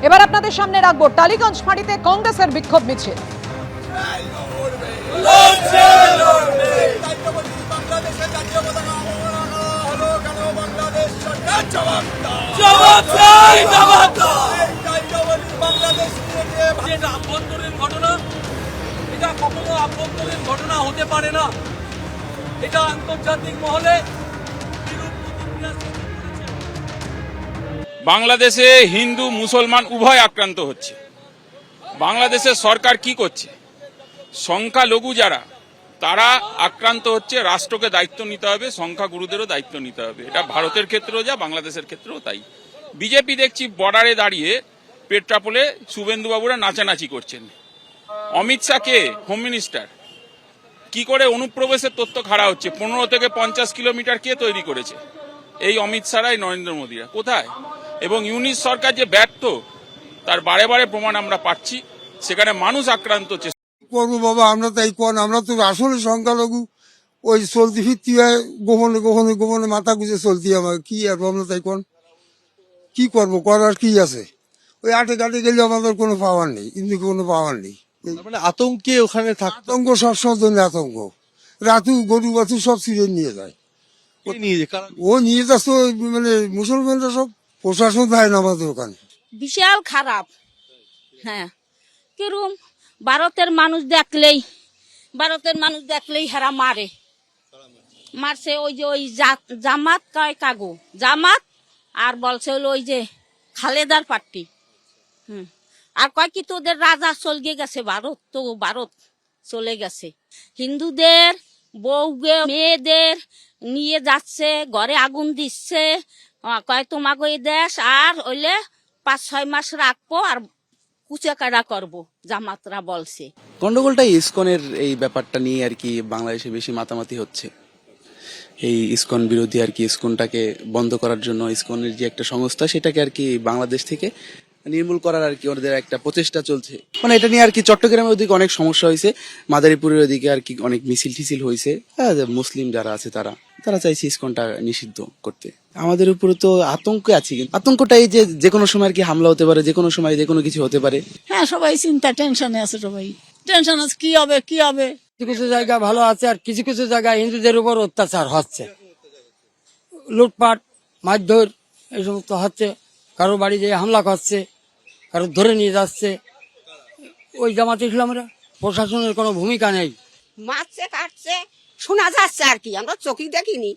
এবার আপনাদের সামনে রাখবো টালিগঞ্জ ফাঁড়িতে কংগ্রেসের বিক্ষোভ মিছিল। আভ্যন্তরীণ ঘটনা, এটা কখনো আভ্যন্তরীণ ঘটনা হতে পারে না। এটা আন্তর্জাতিক মহলে বাংলাদেশে হিন্দু মুসলমান উভয় আক্রান্ত হচ্ছে। বাংলাদেশের সরকার কি করছে? সংখ্যালঘু যারা তারা আক্রান্ত হচ্ছে, রাষ্ট্রকে দায়িত্ব নিতে হবে, সংখ্যাগুরুদেরও দায়িত্ব নিতে হবে। এটা ভারতের ক্ষেত্রেও যা, বাংলাদেশের ক্ষেত্রেও তাই। বিজেপি দেখছি বর্ডারে দাঁড়িয়ে পেট্রাপোলে শুভেন্দুবাবুরা নাচানাচি করছেন। অমিত শাহ কে? Home minister. কি করে অনুপ্রবেশের তথ্য খাড়া হচ্ছে? 15 থেকে 50 কিলোমিটার কে তৈরি করেছে? এই অমিত শাহরাই, নরেন্দ্র মোদীরা। কোথায়? এবং ইউনিশ সরকার যে ব্যর্থ, তার বারে বারে প্রমাণ আমরা পাচ্ছি। সেখানে মানুষ আক্রান্ত হচ্ছে। করবো বাবা, আমরা তাই কোন, আমরা তো আসলে সংখ্যালঘু, ওই চলতি ফিরতি হয়, গোপনে গোপনে গোপনে মাথা গুঁজে চলতি। আমার কি আর আমরা তাই কোন, কি করবো, করার কি আছে? ওই আটে কাটে গেলে আমাদের কোনো পাওয়ার নেই, কিন্তু কোনো পাওয়ার নেই। মানে আতঙ্কে ওখানে থাকতো। আতঙ্ক সবসময় জন্য আতঙ্ক, রাতু গরু বাছু সব ছিঁড়ে নিয়ে যায়। ও নিয়ে যাচ্ছে মানে মুসলমানরা সব, প্রশাসন দেয় না আমাদের ওখানে। বিশাল খারাপ। হ্যাঁ, কিরম ভারতের মানুষ দেখলেই হেরা মারছে। ওই যে ওই জামাত কয় কাগো জামাত, আর বলছে হলো ওই যে খালেদার পার্টি। আর কয় কি তোদের রাজা চলে গেছে, ভারত চলে গেছে। হিন্দুদের বউকে মেয়েদের নিয়ে যাচ্ছে, ঘরে আগুন দিচ্ছে, কয় তোমাকে এই দেশ আর হইলে 5-6 মাস রাখবো আর কুচাকাটা করবো, জামাতরা বলছে। গন্ডগোলটা ইসকনের এই ব্যাপারটা নিয়ে আর কি বাংলাদেশে বেশি মাতামাতি হচ্ছে। এই ইসকন বিরোধী আর কি, ইসকনটাকে বন্ধ করার জন্য ইসকনের যে একটা সংস্থা, সেটাকে আর কি বাংলাদেশ থেকে নির্মূল করার আর কি ওদের একটা প্রচেষ্টা চলছে। মানে এটা নিয়ে আর কি চট্টগ্রামের ওদিকে অনেক সমস্যা হয়েছে, মাদারীপুরের ওদিকে আর কি অনেক মিছিল টিছিল হয়েছে। মুসলিম যারা আছে তারা চাইছে ইসকনটা নিষিদ্ধ করতে। আমাদের উপরে তো আতঙ্ক আছে, কিন্তু আতঙ্কটাই যে কোনো সময় আর কি হামলা হতে পারে, যে কোনো সময় যে কোনো কিছু হতে পারে। হ্যাঁ, সবাই চিন্তা টেনশনে আছে, সবাই টেনশন আছে, কি হবে। কিছু কিছু জায়গা ভালো আছে, আর কিছু কিছু জায়গায় হিন্দুদের উপর অত্যাচার হচ্ছে, লুটপাট মারধর এই সমস্ত হচ্ছে। কারো বাড়ি যেয়ে হামলা করছে, কারো ধরে নিয়ে যাচ্ছে। ওই জামাতে ইসলামরা, প্রশাসনের কোনো ভূমিকা নেই। মারছে কাটছে শোনা যাচ্ছে আর কি, আমরা চোখে দেখিনি।